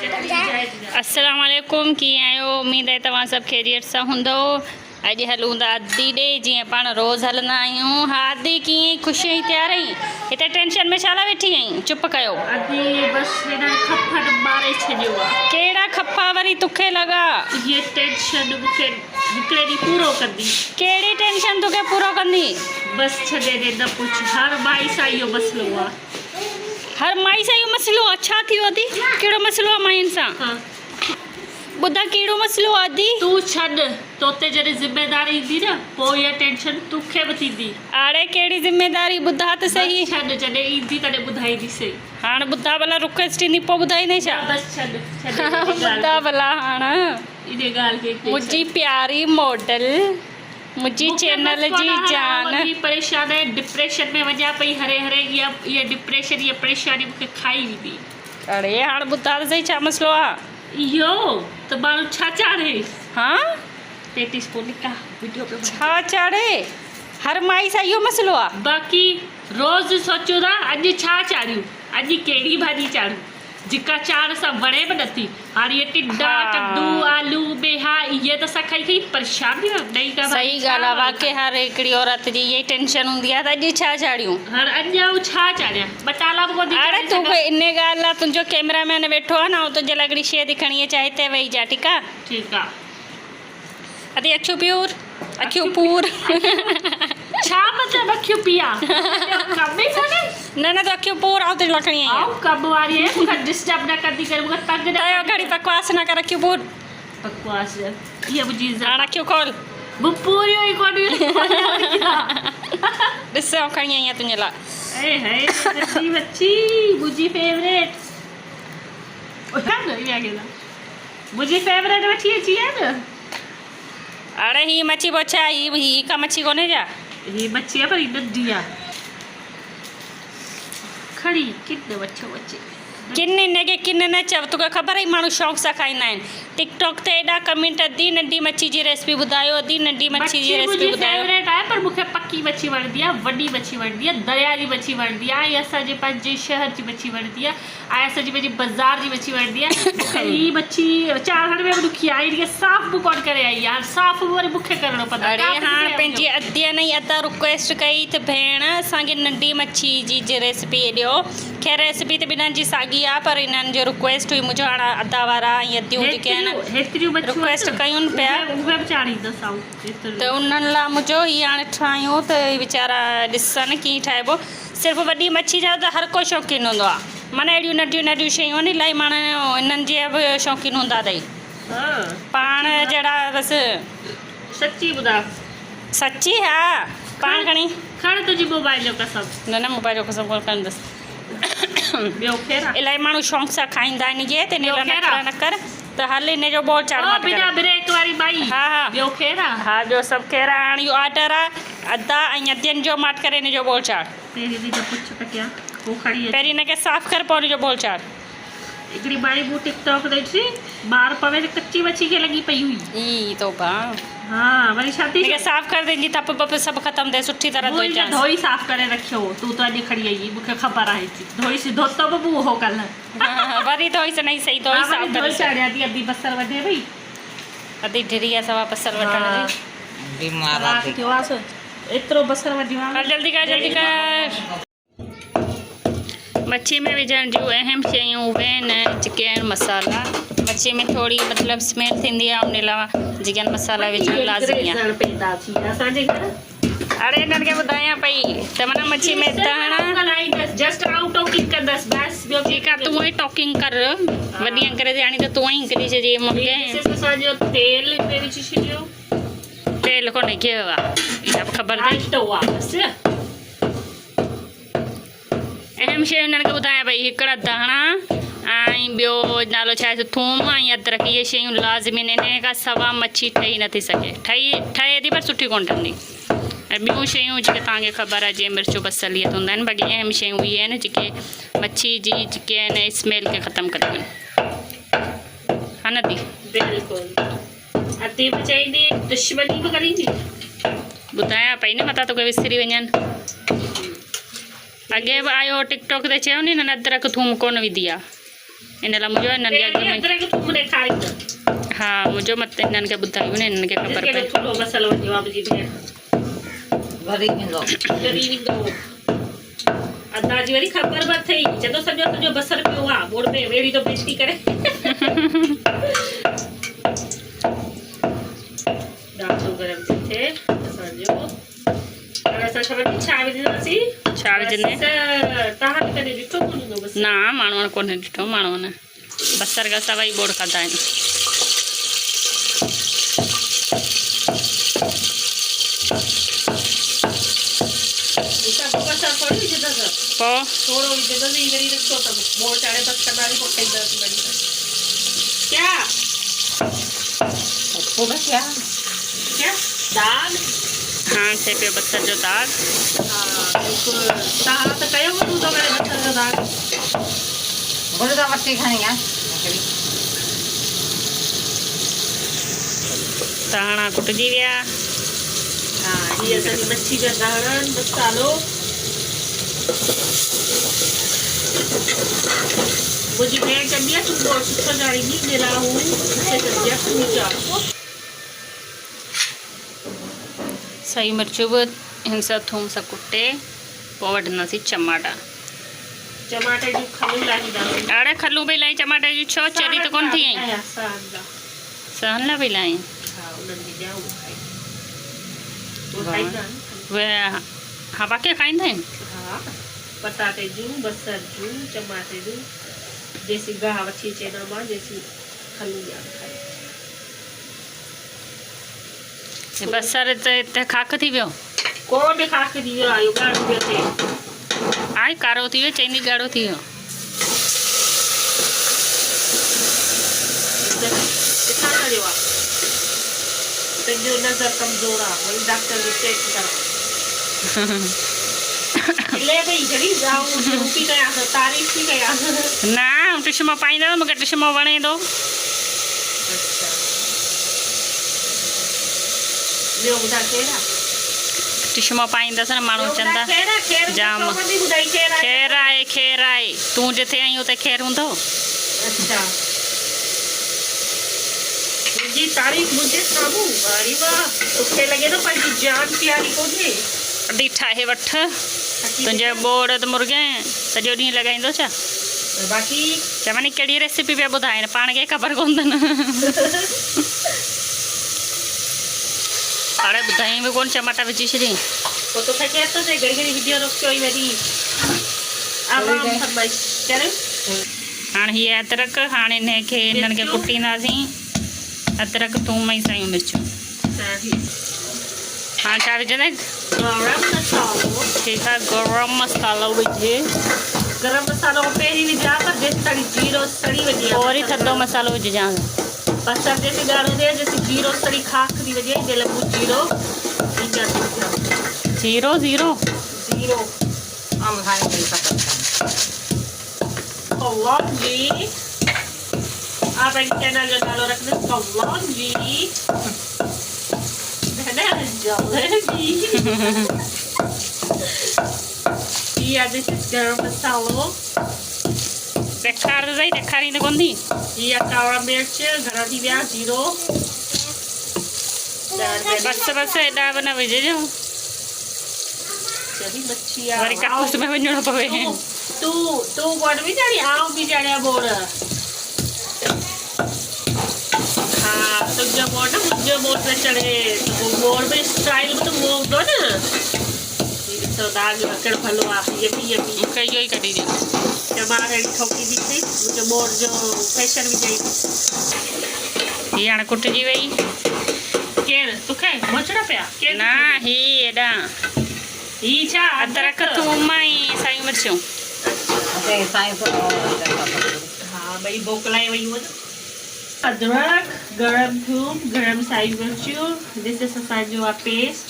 अस्सलाम वालेकुम, कीअं आहियो? उम्मीद आहे तव्हां सभु ख़ैरियत सां हूंदो। अॼु हलूं था अदी ॾे, जीअं पाण रोज़ु हलंदा आहियूं। हा अदी, कीअं ख़ुशी आई तयार आई? हिते टेंशन में छा वेठी आहीं? चुप कयो। अदी बस हेॾा खपड़ मारे छॾियो आहे। कहिड़ा खपा वरी तोखे लॻा? ये टेंशन मूंखे हिकिड़े ॾींहुं पूरो कंदी। कहिड़ी टेंशन तोखे पूरो कंदी? बस छॾे ॾे, न पुछ। हर माई सां इहो मसलो आहे। हर माई सां इहो मसलो आहे? छा थी वियो अदी? कहिड़ो मसलो आहे मायुनि सां? हाँ। ॿुधा, कहिड़ो मसलो आहे अदी? तूं छॾ, तोते जॾहिं ज़िम्मेदारी ईंदी न, पोइ इहा टेंशन तोखे बि थींदी। अड़े कहिड़ी ज़िम्मेदारी? ॿुधा त सही। छॾ, जॾहिं ईंदी तॾहिं ॿुधाईंदी सही। हाणे ॿुधा भला, रिक्वेस्ट ईंदी पोइ ॿुधाईंदे छा? बस छॾ ॿुधा भला हाणे इन ॻाल्हि खे। मुंहिंजी प्यारी मॉडल, मुंहिंजी चैनल जी जान परेशान आहे, डिप्रेशन में वञा पई। हरे हरे इहा डिप्रेशन, इहा परेशानी मूंखे खाई वेंदी। अड़े हाणे ॿुधा त सही, छा मसलो आहे? इहो त माण्हू छा चाढ़े? हाँ, पेटिस पोइ निकाह वीडियो पे छा चाढ़े? हर माई सां इहो मसलो आहे? बाक़ी रोज़ सोचूं था अॼु छा चाढ़ियूं, अॼु कहिड़ी भाॼी चाढ़ूं, जेका चाढ़ सां वणे बि नथी। हाणे इहे टिंडा, कद्दू, आलू, बेहा, इहे त असां खाई खाई परेशान थी विया। ॾही का सही ॻाल्हि आहे। वाक़ई हर हिकिड़ी औरत जी इहा टेंशन हूंदी आहे त अॼु छा चाढ़ियूं। हाणे अञा छा चाढ़ियां? बटाला बि कोन्ह थी अड़े चाढ़े तूं सघां। इन ॻाल्हि लाइ तुंहिंजो कैमरामैन वेठो आहे न, ऐं तुंहिंजे लाइ हिकिड़ी शइ ॾेखारणी आहे, चाहे हिते वेही जा। ठीकु आहे? ठीकु आहे। अदी अखियूं प्यूर, अखियूं पूर। छा मतिलबु अखियूं पिया? कम ई कोन्हे। न न, त अखियूं पूर आउं तुंहिंजी लखणी आई आऊं कम वारी आहे, मूंखे डिस्टर्ब न कंदी करे, मूंखे तंग न आहे। घड़ी बकवास न कर, अखियूं पूर। बकवास इहा मुंहिंजी इज़त। हाणे अखियूं खोल। पूरियूं ई कोन्ह ॾिस, आउं खणी आई आहियां तुंहिंजे लाइ। ए है नंढी बच्ची, मुंहिंजी फेवरेट। मुंहिंजी फेवरेट वठी अची आहे न। अड़े ही मच्छी पोछा, ही का मच्छी कोन्हे छा? ही मच्छी आहे पर ही नंढी आहे। खड़ी किन वठो अचे। किन हिनखे किन न चव, तोखे ख़बर आहे माण्हू शौक़ सां खाईंदा आहिनि। टिकटॉक ते एॾा कमेंट, अदी नंढी मच्छी जी रेसिपी ॿुधायो, अदी नंढी मच्छी जी रेसिपी ॿुधायो। फेवरेट आहे, पर मूंखे पकी मच्छी वणंदी आहे, वॾी मच्छी वणंदी आहे, दरिया जी मच्छी वणंदी आहे, ऐं असांजे पंहिंजे शहर जी मच्छी वणंदी आहे, ऐं असांजी पंहिंजी बाज़ार जी मच्छी वणंदी आहे। ही मच्छी चाढ़ण में बि ॾुखी आहे, इनखे साफ़ बि कोन्ह करे आई आहे। साफ़ बि वरी मूंखे करिणो पवंदो। अड़े हाणे पंहिंजी अदियन ई अदा रिक्वेस्ट कई त भेण असांखे नंढी मच्छी जी रेसिपी ॾियो। ख़ैर रेसिपी त ॿिन्हनि जी साॻी आहे, पर इन्हनि जो रिक्वेस्ट हुई। मुंहिंजो हाणे अदा वारा ऐं अदियूं जेके आहिनि रिक्वेस्ट कयूं पिया, त उन्हनि लाइ मुंहिंजो हीअ हाणे ठाहियूं त वीचारा ॾिसनि कीअं ठाहिबो। सिर्फ़ु वॾी मच्छी जा त हर को शौक़ीन हूंदो आहे, माना अहिड़ियूं नंढियूं नंढियूं शयूं आहिनि, इलाही माण्हू इन्हनि जी बि शौक़ीन हूंदा अथई। पाण जहिड़ा बसि। सची ॿुधायो? सची? हा, पाण खणी खण तुंहिंजी मोबाइल जो कसम। न न, मोबाइल जो कसम कोन कंदसि। ॿियो ख़ैरु आहे? इलाही माण्हू शौक़ सां खाईंदा आहिनि इहे, त इन लाइ न कर त हल इन जो बोल चाढ़। बिना ब्रेक वारी माई। हा हा, ॿियो ख़ैरु आहे? हा ॿियो सभु ख़ैरु आहे। हाणे इहो ऑडर आहे अदा ऐं अदियनि जो, माट करे इन जो बोल चाढ़। पहिरीं पुछ त कयां, पोइ खणी पहिरीं हिनखे साफ़ु कर, पोइ इन जो बोल चाढ़। हिकिड़ी माई मूं टिकटॉक ते ॾिठी, ॿार पवे त कची मच्छी खे लॻी पई हुई। ई तो बा। हा, वरी छा थी? हिनखे साफ़ु कर, तुंहिंजी थप बप सभु ख़तमु थिए, सुठी तरह धोई साफ़ु करे रखियो। तूं त अॼु खणी आई, मूंखे ख़बर आहे। धोई धोतो बि उहो कल्ह। वरी धोई सही सही धोई साफ़ु करे चाढ़ियां थी। अधी बसर वढे पई, अधी ढिरी आहे सवा बसर वठण जी। थियो आहे एतिरो बसर वढियो आहे। जल्दी कर जल्दी कर। मच्छी में विझण जूं अहम शयूं उहे आहिनि जेके आहिनि मसाला। मच्छी में थोरी मतिलबु स्मेल थींदी आहे, उन लाइ जेके आहिनि मसाला विझण लाज़मी आहे। अड़े हिननि खे ॿुधायां पई त माना मच्छी में धाणा जस्ट आउट टॉकिंग कंदसि बस। ॿियो ठीकु आहे, तूं ई टॉकिंग कर। वॾी अंकरे हाणे त तूं ई हिकिड़ी चइजे मूंखे। असांजो तेल में विझी छॾियो। तेल कोन्हे, गिहु आहे, इहा बि ख़बर अथई। अहम शयूं हिननि खे ॿुधायां पई, हिकिड़ा धाणा ऐं ॿियो नालो छा आहे, थूम ऐं अदरक। इहे शयूं लाज़मी आहिनि, इन खां सवा मच्छी ठही नथी सघे। ठहे थी पर सुठी कोन्ह ठहंदी। ऐं ॿियूं शयूं जेके तव्हांखे ख़बर आहे, जीअं मिर्चू बसर इहे हूंदा आहिनि। बाक़ी अहम शयूं इहे आहिनि जेके मच्छी जी जेके आहिनि स्मेल खे ख़तमु कंदियूं आहिनि। हा न दी? बिल्कुलु। अती बि चईंदी, दुश्मनी बि करींदी। ॿुधायां पई न, मथां तोखे विसरी वञनि। अॻे बि आयो टिकटॉक ते चयो नी, न अदरक थूम कोन विधी आहे। इन लाइ मुंहिंजो हिननि खे अॻु में अदरक थूम ॾेखारींदा हा मुंहिंजो मत हिननि खे ॿुधायूं न हिननि खे ख़बर पए थोरो मसालो वञो आहे मुंहिंजी भेण वरी वेंदो जरी वेंदो अदा जी वरी ख़बर बि अथई चवंदो सॼो सॼो बसर पियो आहे बोड़ में वेड़ी तो बेइज्जती करे ॾाढो गरम थी थिए असांजो हाणे असां ख़बर थी छा विझंदासीं छा विझंदे तव्हां कॾहिं ॾिठो कोन हूंदो बसि ना माण्हू कोन ॾिठो माण्हू न बसर खां सवाइ बोड़ खाधा आहिनि बसर थोरी विझंदासीं पोइ थोरो विझंदासीं वरी रखो त बोड़ चाढ़े बसि कंदासीं पोइ खाईंदासीं वरी क्या पूरा क्या क्या दाल हाँ थिए पियो बसर जो दाग हाँ बिल्कुल तव्हां त कयो कोन हूंदो हाणे बसर जो दाल बोले तो मट्टी खाएंगे धाणा कुटिजी विया हा हीअ असांजी मच्छी जा दाणा मसालो मुंहिंजी भेण चवंदी आहे तूं बहुत सुठो ॼाणींदी मेरा हू मूंखे चवंदी आहे तूं ॼाण साई मिर्चूं बि हिन सां थूम सां कुटे पोइ वढंदासीं टमाटा टमाटे जूं खलूं लाहींदा अड़े खलू पई लाहीं टमाटे जी छो चरी त कोन थी आई सहन लाइ पई लाहीं हा उन्हनि खे ॾियां उहो खाईंदा आहिनि उहे हा बाक़ी खाईंदा आहिनि हा पटाटे जूं बसर जूं टमाटे जूं जेसी गाह वठी अचे न मां जेसी खलूं ॾियां खाई हे बसर त हिते खाक थी वियो कोन खाक थी वियो आहे इहो ॻाढ़ो पियो थिए आहे कारो थी वियो चईंदी ॻाढ़ो थी वियो किथां करियो आहे तुंहिंजो नज़र कमज़ोर आहे वरी डॉक्टर खे चेक करा खिले पई जड़ी जाऊं रूपी कयांसि तारीफ़ थी कयांसि न टिशमो पाईंदो मूंखे टिशमो वणे थो अच्छा ॿियो ॿुधाए केरु आहे टिशमो पाईंदसि न माण्हू चवंदा जाम ख़ैरु आहे तूं जिथे आई हुते ख़ैरु हूंदो अच्छा मुंहिंजी तारीफ़ मुंहिंजे साम्हूं अरे वाह तोखे लॻे थो पंहिंजी जान प्यारी कोन्हे कॾहिं ठाहे वठ तुंहिंजे बोड़ त मुर्गे सॼो ॾींहुं लॻाईंदो छा बाक़ी चवनि कहिड़ी रेसिपी पिया ॿुधाइनि पाण खे ख़बर कोन अथनि हाणे ॿुधाई बि कोन टमाटा विझी छॾियईं पोइ तोखे केरु थो चए घड़ी घड़ी वीडियो रोकियो ई वरी आराम फरमाइश कर हाणे हीअ अदरक हाणे हिननि खे कुटींदासीं अदरक थूम ऐं सायूं मिर्चूं हाणे छा विझंदा गरम मसालो ठीकु आहे गरम मसालो विझे गरम मसालो पहिरीं विझा पर जेसि ताईं जीरो सड़ी वञे पोइ वरी थधो मसालो विझजांइ बसर जैसे ॻाढ़ो थिए जैसे जीरो सड़ी खाक थी वञे जंहिं पोइ जीरो जीरो ज़ीरो जीरो हम खाएंगे पता कलौंजी आप एक चैनल का नाम रख दो कलौंजी जलेबी ये दिस इज गरम मसालो ॾेखारींदी कोन थी ये कारा मिर्च घणा थी विया जीरो बसि हेॾा बि न विझिजो चरी मच्छी वरी काकुस में वञिणो पवे तू कोन बि ॼाणी आउं बि ॼाणिया बोड़ हाँ तुंहिंजो बोड़ न मुंहिंजो बोड़ न चढ़े बोड़ में स्टाइल बि त उहो हूंदो न ॾिसो दाग कहिड़ो भलो आहे यमी मूंखे इहो ई कढी ॾियो टमाटर ठोकी ॾी थी मुंहिंजो बोड़ जो फैशन बि चई हीअ हाणे कुटिजी वई केरु तोखे मोचड़ा पिया केरु न ही हेॾा ही छा अदरक थूम ऐं सायूं मिर्चूं अरे साईं तो हाँ भई बोकलाए वई हुअ अदरक गरम थूम गरम साई मिर्चूं दिस इज असांजो आहे पेस्ट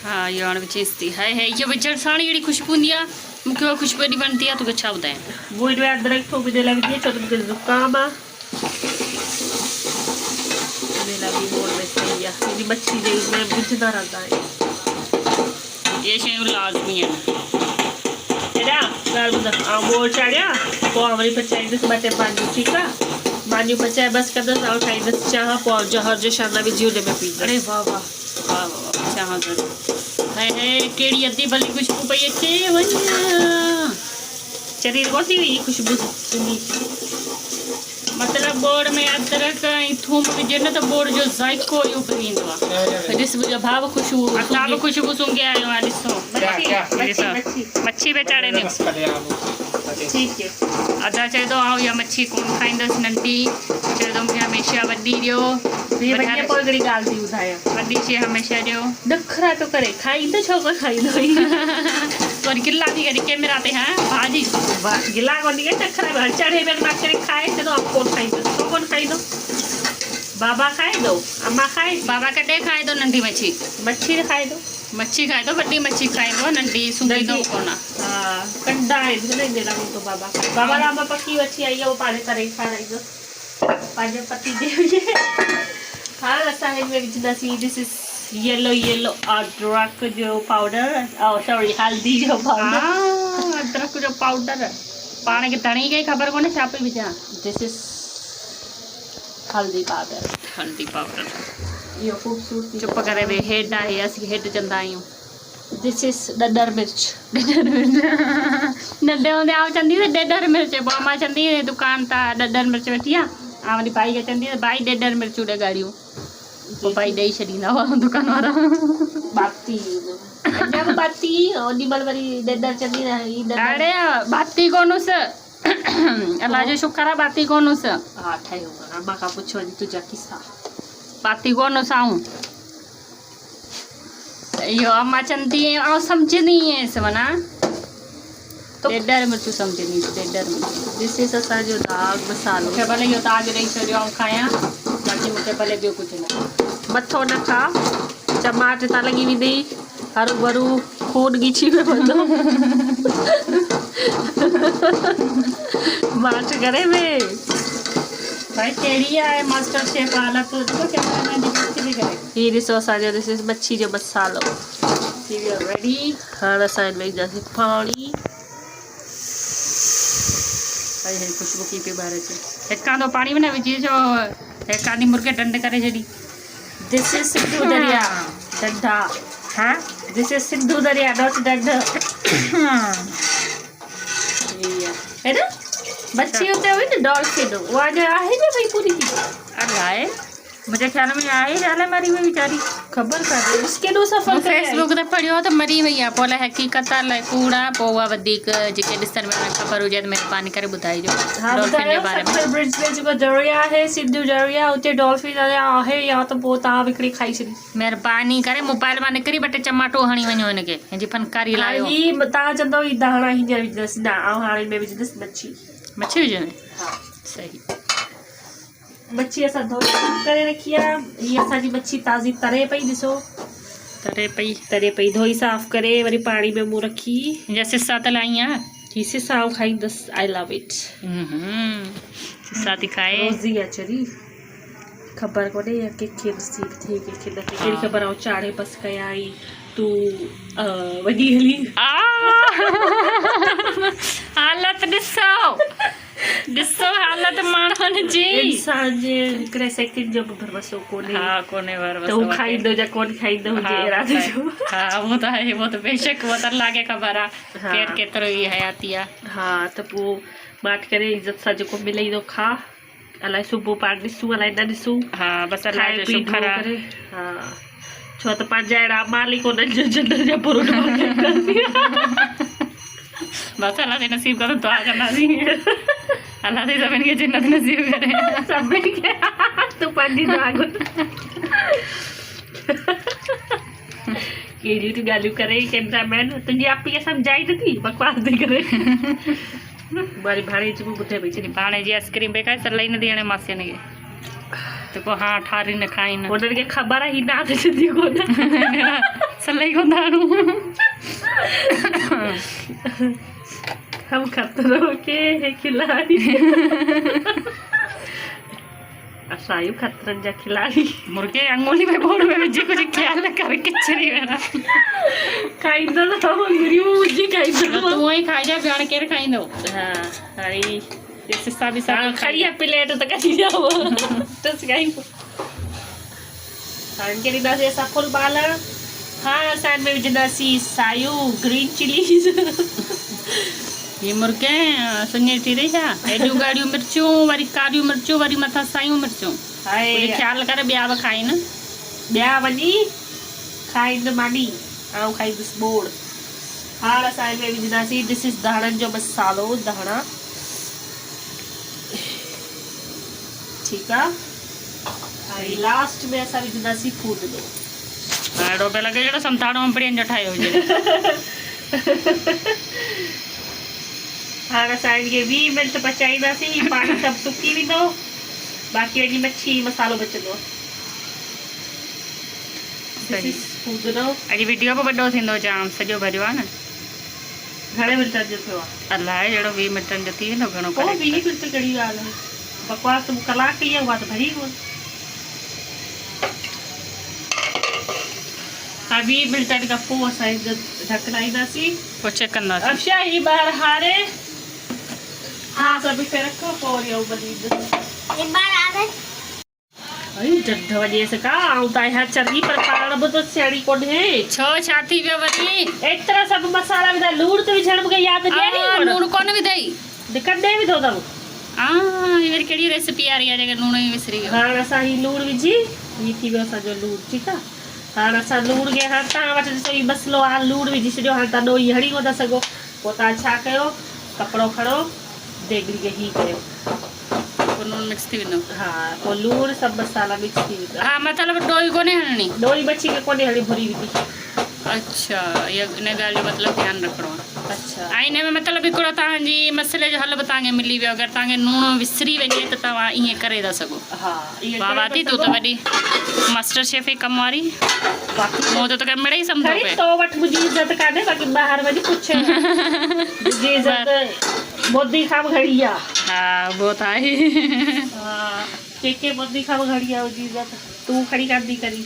हा इहो हाणे विझेसि थी हाय हाय इहो विझण सां अहिड़ी ख़ुशबू ईंदी आहे मूंखे उहा ख़ुशबू एॾी वणंदी आहे तोखे छा ॿुधायां वो इनमें अदरक थूम जे लाइ विझी छो त मूंखे ज़ुकाम आहे इन लाइ बि बोड़ में सही आहे मुंहिंजी मच्छी जे में विझंदा रहंदा आहियूं इहे शयूं लाज़मी आहिनि एॾा ॻाल्हि ॿुधां ऐं ॿोड़ चाढ़ियां पोइ वरी पचाईंदसि 2 टे भाॼियूं ठीकु आहे भाॼियूं पचाए बसि कंदसि ऐं ठाहींदसि चांहि पोइ जहर जो शाना विझी हुन में पींदसि अरे वाह वाह वाह वाह चाह ज़रूरु हाय हाय कहिड़ी अधी भली ख़ुशबू पई अचे वञ शरीर कोन थी वई ख़ुशबू सुठी मतिलबु बोड़ में अदरक ऐं थूम विझे न त बोड़ जो ज़ाइको इहो पई ईंदो आहे ॾिस मुंहिंजो भाउ ख़ुशबू असां बि ख़ुशबू सूंघे आयो आहे ॾिसो मच्छी पे चाढ़े ने ठीक है अदा चए थो आउं इहा मच्छी कोन खाईंदसि नंढी चए थो मूंखे हमेशह वॾी ॾियो पोइ हिकिड़ी ॻाल्हि थी ॿुधायां वॾी शइ हमेशह ॾियो नखरा तो करे खाईंदो छो कोन खाईंदो वरी गिला थी करी कैमरा ते हा भाॼी गिला कोन करे नखरा हर चढ़े में मां करे खाए चए थो अब कोन खाईंदो छो कोन खाईंदो बाबा खाए दो अम्मा खाए बाबा कॾहिं खाए थो नंढी मच्छी मच्छी खाए दो मच्छी खाए थो वॾी मच्छी खाईंदो नंढी सूंघींदो कोन हाँ कंडा आहिनि न इन लाइ तो बाबा लाइ मां पकी मच्छी आई आहे उहो पाणे करे खाराईंदो पंहिंजे पति जे हाणे असां हिन में विझंदासीं दिस इज़ येलो अदरक जो पाउडर सॉरी हल्दी जो पाउडर अदरक जो पाउडर पाण खे धणी खे ख़बर कोन्हे छा पई विझां दिस इज़ हल्दी पाउडर इहो ख़ूबसूरती चुप करे वे हेड आहे असीं हेड चवंदा आहियूं दिस इज़ ॾॾर मिर्च नंढे हूंदे आउं चवंदी हुई ॾेढर मिर्च पोइ अम्मा चवंदी हुई दुकान तां ॾॾर मिर्च वठी आ ऐं वरी भाई खे चवंदी हुई भाई ॾेढर मिर्चूं ॾे ॻाढ़ियूं पोइ भाई ॾेई छॾींदा हुआ दुकान वारा बाती अञा बि बाती ओॾी महिल वरी ॾेढर चवंदी न अरे बाती कोन हुअसि अलाह जो शुक्र आहे बाती कोन हुअसि हा ठहियो अम्मा खां पुछो अॼु तुंहिंजा किसा बाती कोन हुअसि आऊं इहो अम्मा चवंदी ऐं सम्झंदी हुयसि माना ॾेढर मिर्चूं सम्झंदी ॾेढर मिर्चूं दिस इज़ असांजो दाग मसालो मूंखे भले इहो ताग ॾेई छॾियो ऐं खायां बाक़ी मूंखे भले ॿियो कुझु न मथो न खा चमाट तां लॻी वेंदी हरू भरू खून ॻीची में वेंदो माट करे में भाई कहिड़ी आहे मास्टर शेफ हालत कैमरामैन जी कुझु बि करे हीअ ॾिसो असांजो दिस इज़ मच्छी जो मसालो थी वियो रेडी हाणे असां हिन में विझंदासीं पाणी भाई ख़ुशबू की पई ॿाहिरि अचे हिकां तो पाणी में न विझी छो हिक आधी मुर्गे डंड करे छॾी दिस इज़ सिंधु दरिया डंडा हाँ दिस इज़ सिंधु दरिया नॉट डंड है ना मच्छी हुते हुई न डॉल्फिन उहा अञा आहे न भई पूरी की अलाए मुंहिंजे ख्याल में आहे अलाए मरी वई वीचारी ख़बर कान्हे केॾो सफ़र करे फेसबुक ते पढ़ियो त मरी वई आहे पोइ अलाए हक़ीक़त अलाए कूड़ आहे पोइ उहा वधीक जेके ॾिसण में ख़बर हुजे त महिरबानी करे ॿुधाइजो हाँ डॉल्फिन जे बारे में बतायो ब्रिज में जेको दरिया आहे सिंधु दरिया उते डॉल्फिन आहे या त पोइ तव्हां विकिणी खाई छॾी महिरबानी करे मोबाइल मां निकिरी 2 टे चमाटो हणी वञो हिनखे हिनजी फनकारी लाहियो ही तव्हां चवंदव ही धाणा हींअर विझंदसि न ऐं हाणे में विझंदसि मच्छी मच्छी विझणी हा सही मच्छी असां धोई करे रखी आहे हीअ असांजी मच्छी ताज़ी तरे पई ॾिसो तरे पई धोई साफ़ करे वरी पाणी में मूं रखी मुंहिंजा सिसा त लाई आहे ही सिसा आउं खाईंदसि आई लव इट सिसा थी खाए रोज़ी अचरी ख़बर कोन्हे या कंहिंखे नसीब थिए कंहिंखे न थिए कहिड़ी ख़बर आउं चाढ़े बसि कयाई तूं वॾी हली हालत ॾिसो हालत माण्हुनि जी इंसान जे हिकिड़े सेकेंड जो बि भरोसो कोन्हे हा कोन्हे त हू खाईंदो या कोन खाईंदो हुजे इरादे जो हा उहो त आहे उहो त बेशक उहो त अलाह खे ख़बर आहे केरु केतिरो ई हयाती आहे हा त पोइ माठ करे इज़त सां जेको मिले थो खा अलाए सुबुह पाण ॾिसूं अलाए न ॾिसूं हा बसि अलाह जो शुक्र आहे हा छो त पंहिंजा अहिड़ा मालिक उन्हनि जो जन्नत जा पुरुष बसि अलाह जे नसीब करो दुआ कंदासीं अलाह ते सभिनि खे जन्नत नसीब करे सभिनी खे तूं पंहिंजी दुआ कहिड़ियूं तूं ॻाल्हियूं करे कैमरामैन तुंहिंजी आपी खे सम्झाई नथी बकवास थी करे वरी भाणे जी ॿुधे पई चई भाणे जी आइस्क्रीम पे खाए सलाई न थी हाणे मासियुनि खे त पोइ हा ठारी न खाईनि हुननि खे ख़बर आहे ही न थींदी कोन सलाई कोन था हणूं हम खतरों के खिलाड़ी सायूं खतरन जा खिलाड़ी मुर्गे अंगोली में बोड़ में विझी कुछ ख्याल न करे किचरी वेना खाईंदो न अंगुरियूं मुंहिंजी खाईंदो तू ही खाई जा ॿियण केरु खाईंदो हा हाणे सिसा बि सब खड़ी आहे प्लेट त कढी ॾियो टस खाई हाणे के ॾींदासीं असां फुल बालण हाणे असां हिन में विझंदासीं सायूं ग्रीन चिलीज़ ये मुर्गे सुञे थी रही छा एॾियूं ॻाढ़ियूं मिर्चूं वरी कारियूं मिर्चूं वरी मथां सायूं मिर्चूं हाए ख्याल करे ॿिया बि खाइन ॿिया वञी खाईंदो मानी आउं खाईंदुसि बोड़ हाणे असां हिन में विझंदासीं दिस इज़ धाणनि जो मसालो धाणा ठीकु आहे हाणे लास्ट में असां विझंदासीं फूदनो अहिड़ो पियो लॻे जहिड़ो संताड़ो अंबड़ियुनि जो ठाहियो हुजे हाणे असां हिनखे 20 मिंट पचाईंदासीं पाणी सभु सुकी वेंदो बाक़ी वञी मच्छी मसालो बचंदो फूदनो अॼु वीडियो बि वॾो थींदो जाम सॼो भरियो आहे न घणे मिंटनि जो थियो आहे अलाए जहिड़ो 20 मिंटनि जो थी वेंदो घणो पोइ करे 20 मिंट कहिड़ी ॻाल्हि आहे बकवास तूं कलाक कई आहे उहा त भरी कोन हा 20 मिंटनि खां पोइ असां हिन ढकणाईंदासीं पोइ चेक कंदासीं अक्षय ही बार हारे हाँ सभी पे रखो और ये ऊपर दीद एक बार आ गए अरे जड्ढ वजह से का आउता है चर्री पर पारण बो तो सेड़ी कोड है छो छा थी वियो वरी एतरा सब मसाला विधा लूण तो विझण मूंखे यादि ॾियणी लूण कोन विधई दिक्कत ॾे विधो अथव ही वरी कहिड़ी रेसिपी आ रही आहे जेके लूण ई विसरी वियो हाणे असां ही लूण विझी ही थी वियो असांजो लूण ठीकु आहे हाणे असां लूण खे हाणे तव्हां वटि ॾिसो ही मसलो आहे लूण विझी छॾियो हाणे तव्हां ॾोही हणी कोन था सघो पोइ तव्हां छा कयो कपिड़ो खणो देगड़ी खे ही कयो पोइ लूण मिक्स थी वेंदो हा पोइ लूण सभु मसाला मिक्स थी वेंदा हा मतिलबु ॾोही कोन्हे हणणी ॾोही बची खे कोन्हे हणी भुरी विधी अच्छा इहा इन ॻाल्हि जो मतिलबु ध्यानु रखिणो आहे अच्छा ऐं हिन में मतिलबु हिकिड़ो तव्हांजी मसइले जो हल बि तव्हांखे मिली वियो अगरि तव्हांखे लूण विसरी वञे त तव्हां ईअं करे था सघो हा वाह वाह थी तूं त वॾी मास्टर शेफ जी कमु वारी मूं त तोखे मिड़ई सम्झो खरी पए तो वटि मुंहिंजी इज़त कान्हे बाक़ी ॿाहिरि वञी पुछे मुंहिंजी इज़त मोदी खां बि घणी आहे हा उहो त आहे हा के मोदी खां बि घणी आहे मुंहिंजी इज़त तूं खणी कंदी करी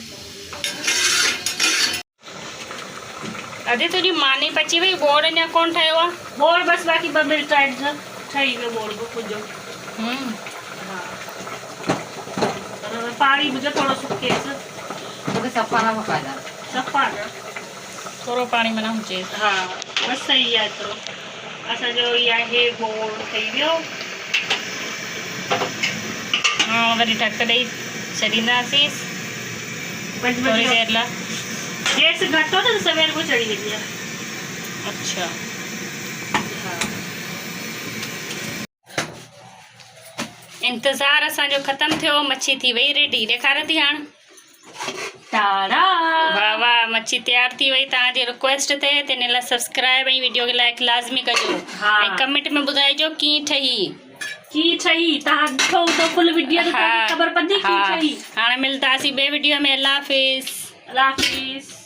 अॼु तुंहिंजी मानी पची वई बोड़ अञा कोन ठहियो आहे बोर बसि बाक़ी 2 मिंट आहिनि न ठही वियो बोर बि मुंहिंजो हा पर पाणी मुंहिंजो थोरो सुकेसि मूंखे सफ़ा न पकाइजा सफ़ा न थोरो पाणी माना हुजे हा बसि सही आहे एतिरो असांजो इहा आहे बोर ठही वियो हा वरी ढक ॾेई छॾींदासीं 5 थोरी मिंट देरि लाइ गैस घटि हो न त सवेर को चढ़ी वेंदी आहे अच्छा हा इंतज़ारु असांजो ख़तमु थियो मच्छी थी वई रेडी ॾेखारे थी हाणे ताड़ा वाह वाह मच्छी तयारु थी वई तव्हांजी रिक्वेस्ट ते हिन लाइ सब्सक्राइब ऐं वीडियो खे लाइक लाज़मी कजो हा। ऐं कमेंट में ॿुधाइजो कीअं ठही की ठही तव्हां ॾिठो हूंदो फुल वीडियो त तव्हांखे ख़बर पवंदी की ठही हाणे मिलंदासीं ॿिए वीडियो में अल्लाह हाफ़िज़ अल्लाह हाफ़िज़